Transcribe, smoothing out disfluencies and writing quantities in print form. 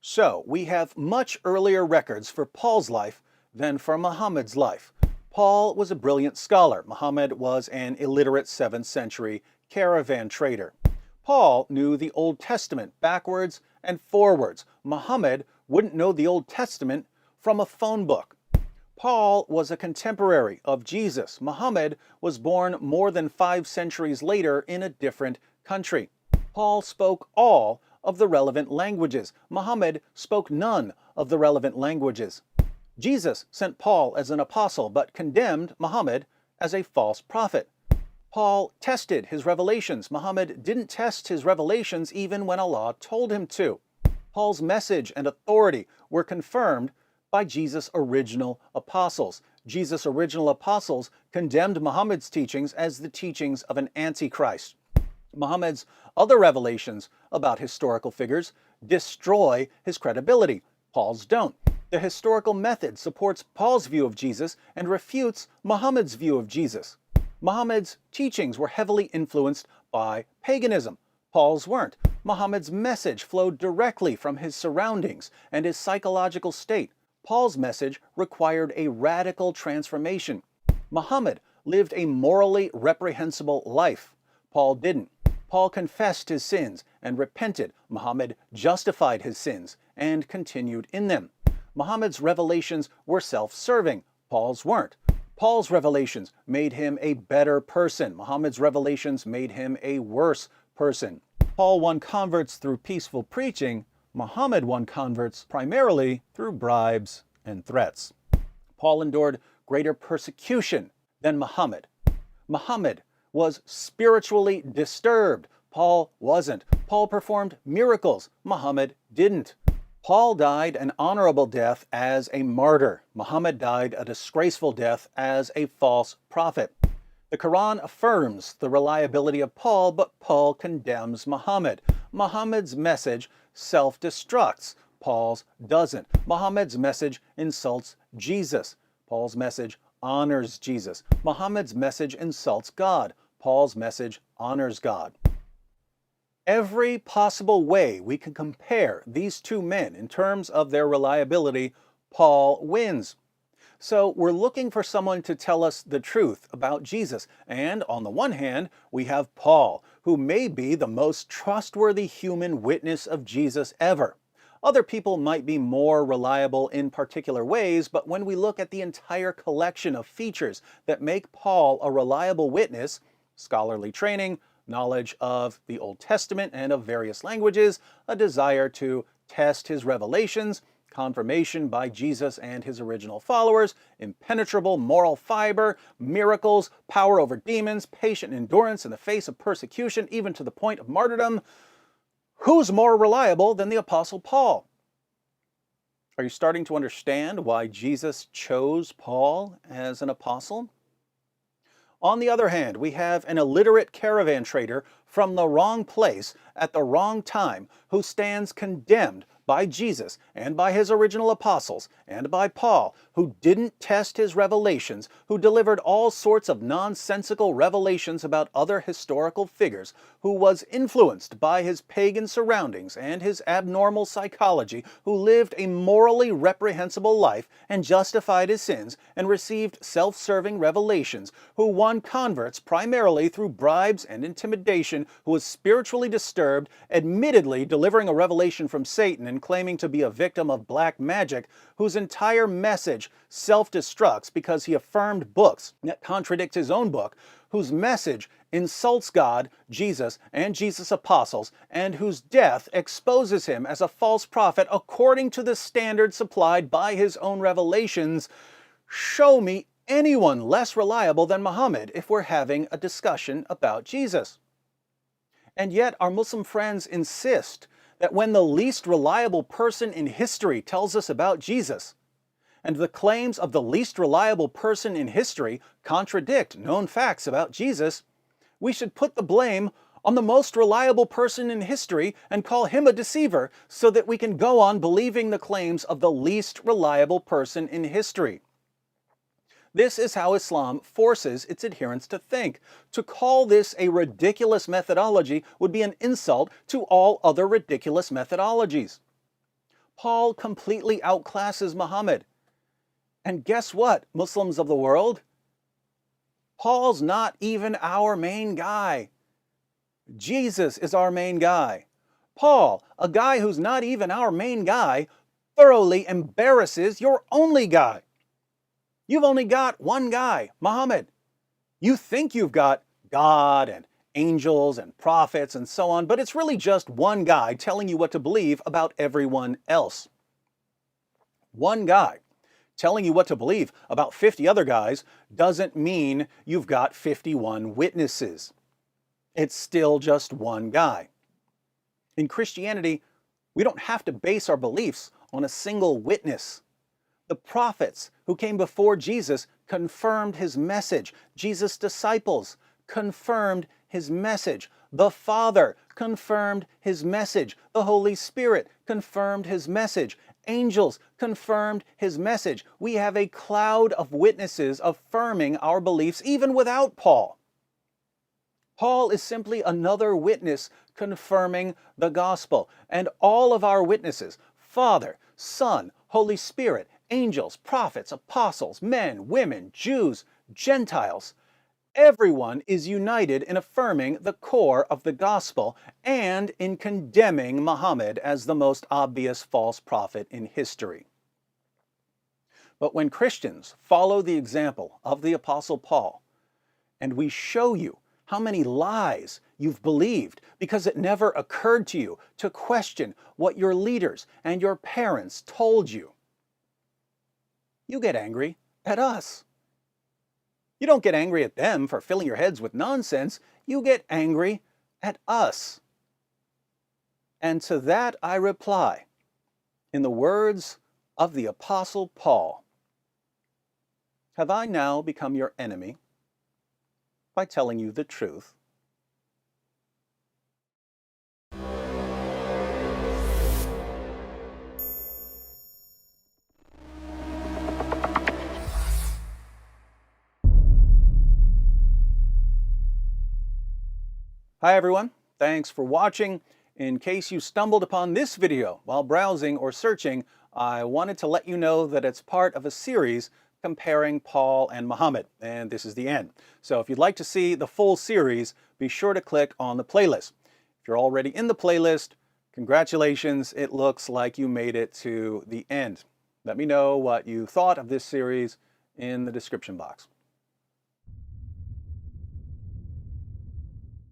So, we have much earlier records for Paul's life than for Muhammad's life. Paul was a brilliant scholar. Muhammad was an illiterate 7th century caravan trader. Paul knew the Old Testament backwards and forwards. Muhammad wouldn't know the Old Testament from a phone book. Paul was a contemporary of Jesus. Muhammad was born more than 5 centuries later in a different country. Paul spoke all of the relevant languages. Muhammad spoke none of the relevant languages. Jesus sent Paul as an apostle, but condemned Muhammad as a false prophet. Paul tested his revelations. Muhammad didn't test his revelations even when Allah told him to. Paul's message and authority were confirmed by Jesus' original apostles. Jesus' original apostles condemned Muhammad's teachings as the teachings of an antichrist. Muhammad's other revelations about historical figures destroy his credibility. Paul's don't. The historical method supports Paul's view of Jesus and refutes Muhammad's view of Jesus. Muhammad's teachings were heavily influenced by paganism. Paul's weren't. Muhammad's message flowed directly from his surroundings and his psychological state. Paul's message required a radical transformation. Muhammad lived a morally reprehensible life. Paul didn't. Paul confessed his sins and repented. Muhammad justified his sins and continued in them. Muhammad's revelations were self-serving. Paul's weren't. Paul's revelations made him a better person. Muhammad's revelations made him a worse person. Paul won converts through peaceful preaching. Muhammad won converts primarily through bribes and threats. Paul endured greater persecution than Muhammad. Muhammad was spiritually disturbed. Paul wasn't. Paul performed miracles. Muhammad didn't. Paul died an honorable death as a martyr. Muhammad died a disgraceful death as a false prophet. The Quran affirms the reliability of Paul, but Paul condemns Muhammad. Muhammad's message self-destructs. Paul's doesn't. Muhammad's message insults Jesus. Paul's message honors Jesus. Muhammad's message insults God. Paul's message honors God. Every possible way we can compare these two men in terms of their reliability, Paul wins. So we're looking for someone to tell us the truth about Jesus. And on the one hand, we have Paul, who may be the most trustworthy human witness of Jesus ever. Other people might be more reliable in particular ways, but when we look at the entire collection of features that make Paul a reliable witness, scholarly training, knowledge of the Old Testament and of various languages, a desire to test his revelations, confirmation by Jesus and his original followers, impenetrable moral fiber, miracles, power over demons, patient endurance in the face of persecution, even to the point of martyrdom. Who's more reliable than the Apostle Paul? Are you starting to understand why Jesus chose Paul as an apostle? On the other hand, we have an illiterate caravan trader from the wrong place at the wrong time who stands condemned by Jesus and by his original apostles and by Paul, who didn't test his revelations, who delivered all sorts of nonsensical revelations about other historical figures, who was influenced by his pagan surroundings and his abnormal psychology, who lived a morally reprehensible life and justified his sins and received self-serving revelations, who won converts primarily through bribes and intimidation, who was spiritually disturbed, admittedly delivering a revelation from Satan and claiming to be a victim of black magic, whose entire message self-destructs because he affirmed books that contradict his own book, whose message insults God, Jesus, and Jesus' apostles, and whose death exposes him as a false prophet according to the standard supplied by his own revelations. Show me anyone less reliable than Muhammad if we're having a discussion about Jesus. And yet our Muslim friends insist that when the least reliable person in history tells us about Jesus, and the claims of the least reliable person in history contradict known facts about Jesus, we should put the blame on the most reliable person in history and call him a deceiver so that we can go on believing the claims of the least reliable person in history. This is how Islam forces its adherents to think. To call this a ridiculous methodology would be an insult to all other ridiculous methodologies. Paul completely outclasses Muhammad. And guess what, Muslims of the world? Paul's not even our main guy. Jesus is our main guy. Paul, a guy who's not even our main guy, thoroughly embarrasses your only guy. You've only got one guy, Muhammad. You think you've got God and angels and prophets and so on, but it's really just one guy telling you what to believe about everyone else. One guy telling you what to believe about 50 other guys doesn't mean you've got 51 witnesses. It's still just one guy. In Christianity, we don't have to base our beliefs on a single witness. The prophets who came before Jesus confirmed his message. Jesus' disciples confirmed his message. The Father confirmed his message. The Holy Spirit confirmed his message. Angels confirmed his message. We have a cloud of witnesses affirming our beliefs even without Paul. Paul is simply another witness confirming the gospel. And all of our witnesses, Father, Son, Holy Spirit, angels, prophets, apostles, men, women, Jews, Gentiles, everyone is united in affirming the core of the gospel and in condemning Muhammad as the most obvious false prophet in history. But when Christians follow the example of the Apostle Paul, and we show you how many lies you've believed because it never occurred to you to question what your leaders and your parents told you, you get angry at us. You don't get angry at them for filling your heads with nonsense. You get angry at us. And to that I reply, in the words of the Apostle Paul, have I now become your enemy by telling you the truth? Hi everyone, thanks for watching. In case you stumbled upon this video while browsing or searching, I wanted to let you know that it's part of a series comparing Paul and Muhammad, and this is the end. So if you'd like to see the full series, be sure to click on the playlist. If you're already in the playlist, congratulations, it looks like you made it to the end. Let me know what you thought of this series in the description box.